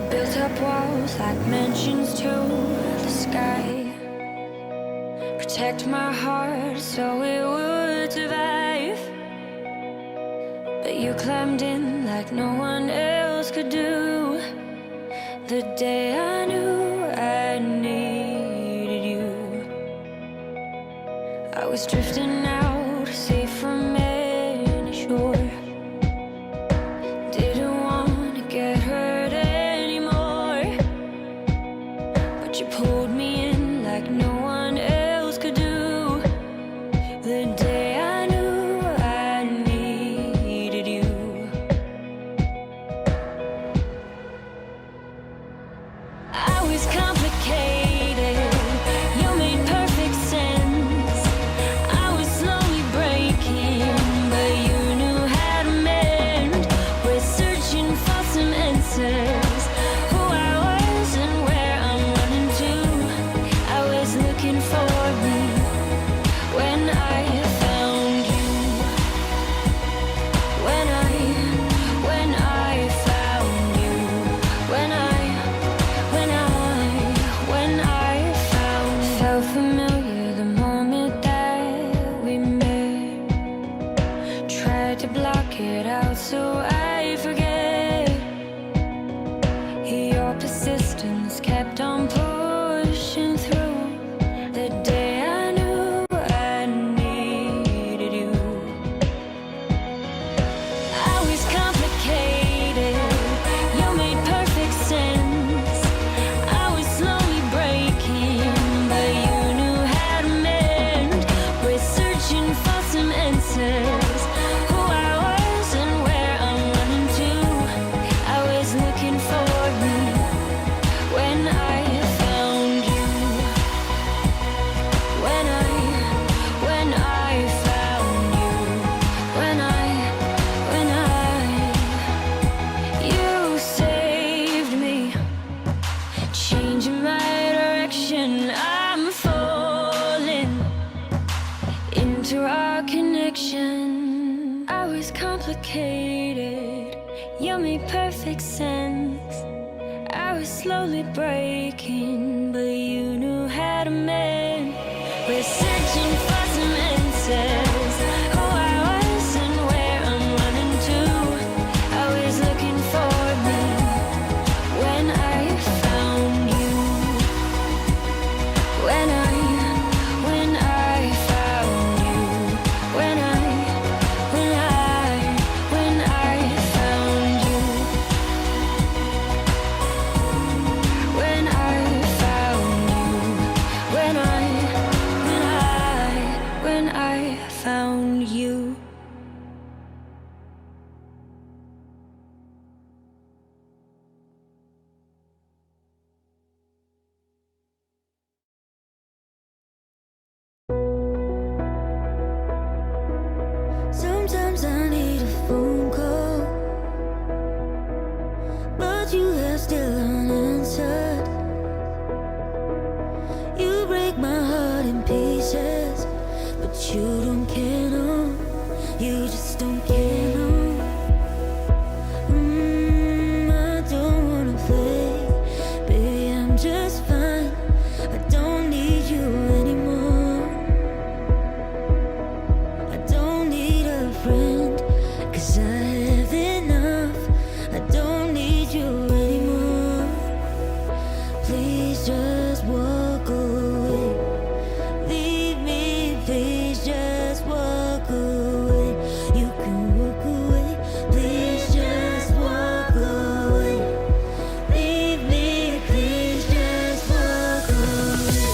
Built up walls like mansions to the sky. Protect my heart so it would survive. But you climbed in like no one else could do. The day I knew I needed you, I was drifting out, safe from any shore. Didn't want to get hurt anymore, but you pulled me in like no one else could do. The day I knew I needed you. I was complicated, you made perfect sense. I was slowly breaking, but you knew how to mend. We're searching for some answers, who I was and where I'm running to. I was looking for me when I found you. When I found you. When I found. Felt familiar the moment that we met. Tried to block it out so I forget. Your persistence kept on pushing through. The day I knew I needed you. I was complicated, you made perfect sense. I was slowly breaking, but you knew how to mend. We're searching for some answers, who I was and where I'm running to. I was looking for me when I found you. When I found you. You saved me, changing my direction. I'm falling into our connection. I was complicated, you made perfect sense. I was slowly breaking, but you knew how to mend. We're searching for some answers, who I was and where I'm running to. I was looking for me when I found you. When I found you. When I found you. When I found you. When I found you. Sometimes I need a phone call, but you are still unanswered. You break my heart in pieces, but you don't care, no. You just don't care, no. I don't wanna play, baby, I'm just fine. I don't need you anymore. I don't need a friend, 'cause I have enough. I don't need you anymore. Please just walk away. Leave me, please just walk away. You can walk away. Please just walk away. Leave me, please just walk away.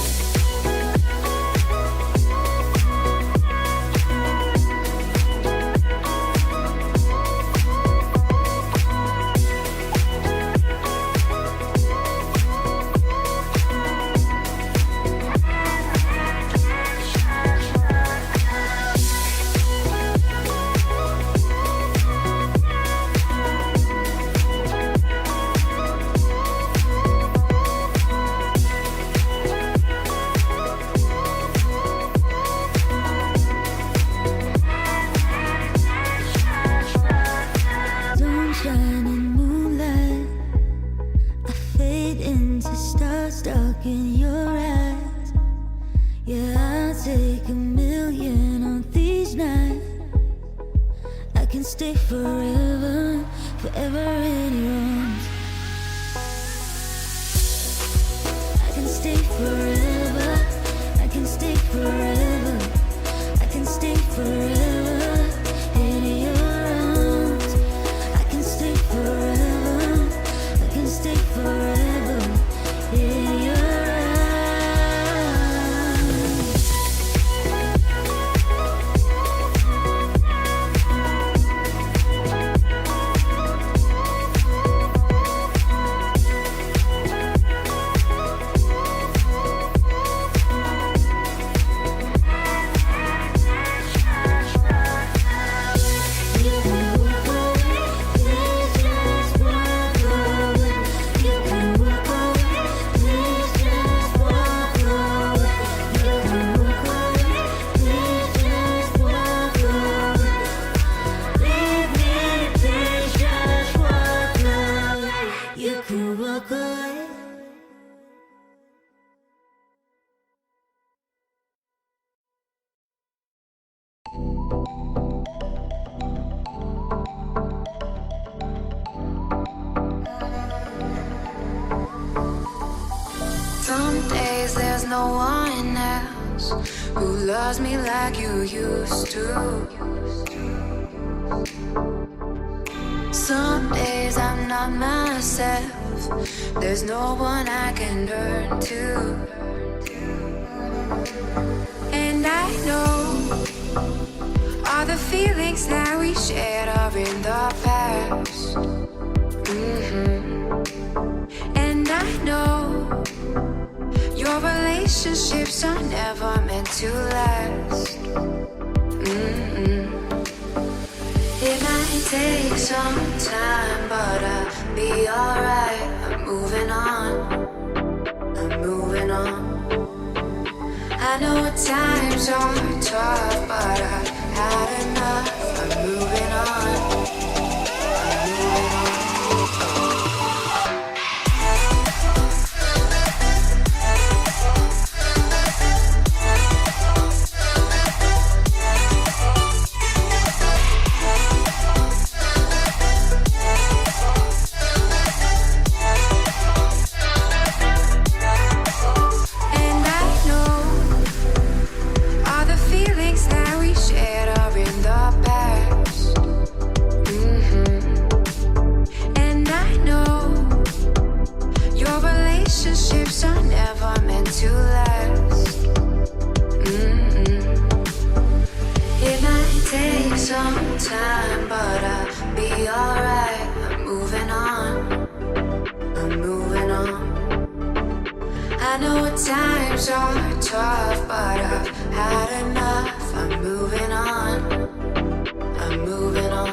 to start stuck in your eyes. Yeah, I'll take 1,000,000 on these nights. I can stay forever, forever in your arms. I can stay forever, I can stay forever, I can stay forever in your arms. I can stay forever, I can stay forever in your arms. Some days there's no one else who loves me like you used to. Some days I'm not myself, there's no one I can turn to. And I know all the feelings that we shared are in the past. And I know your relationships are never meant to last. It might take some time, but I'll be alright. I'm moving on, I'm moving on. I know times are tough, but I've had enough. I'm moving on, I'm moving on. Times are tough, but I've had enough. I'm moving on, I'm moving on.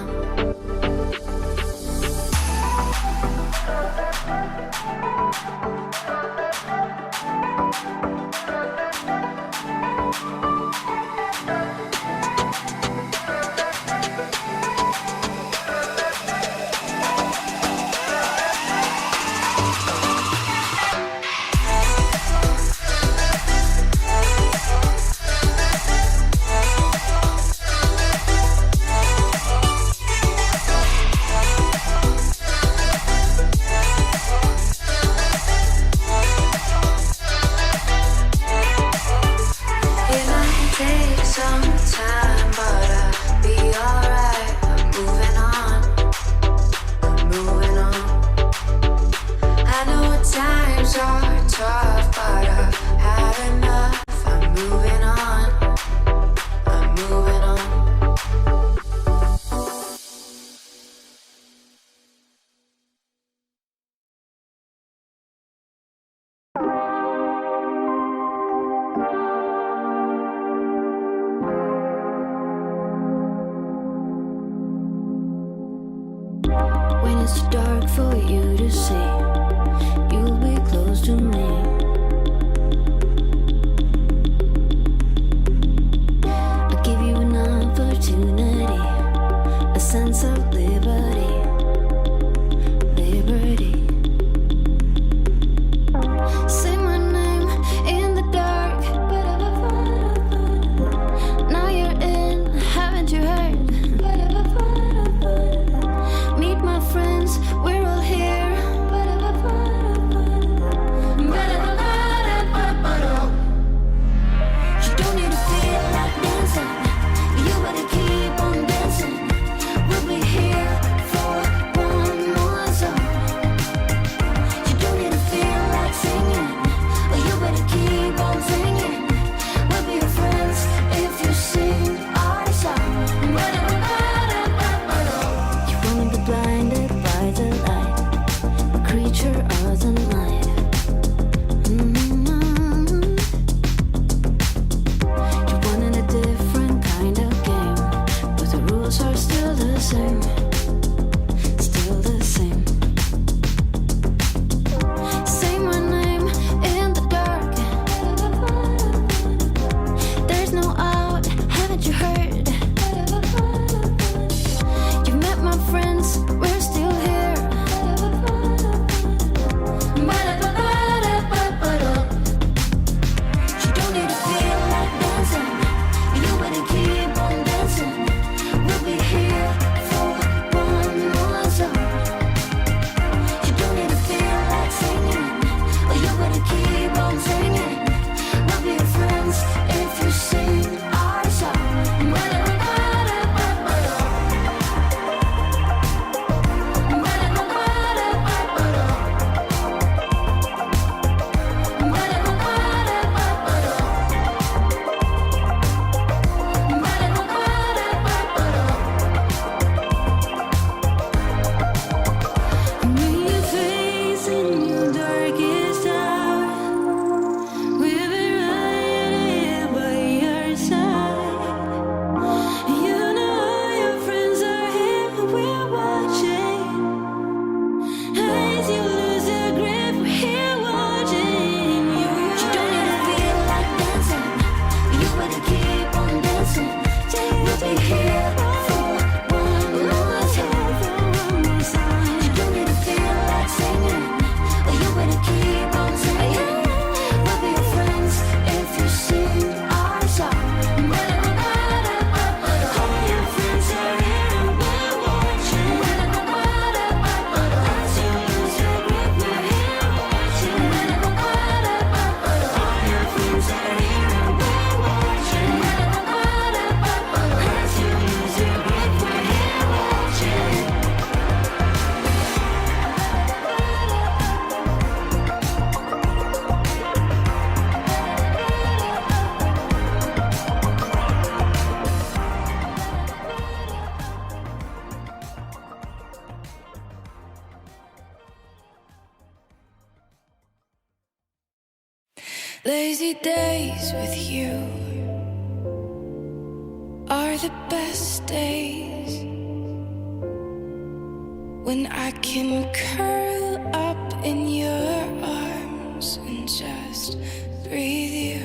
Lazy days with you are the best days when I can curl up in your arms and just breathe you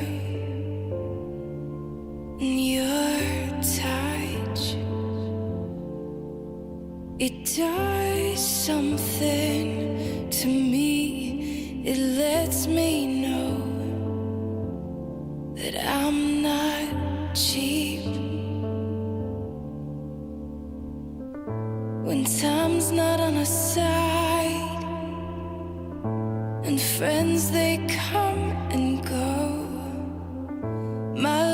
in your touch. It does something to me. It lets me know that I'm not cheap. When time's not on our side and friends they come and go, my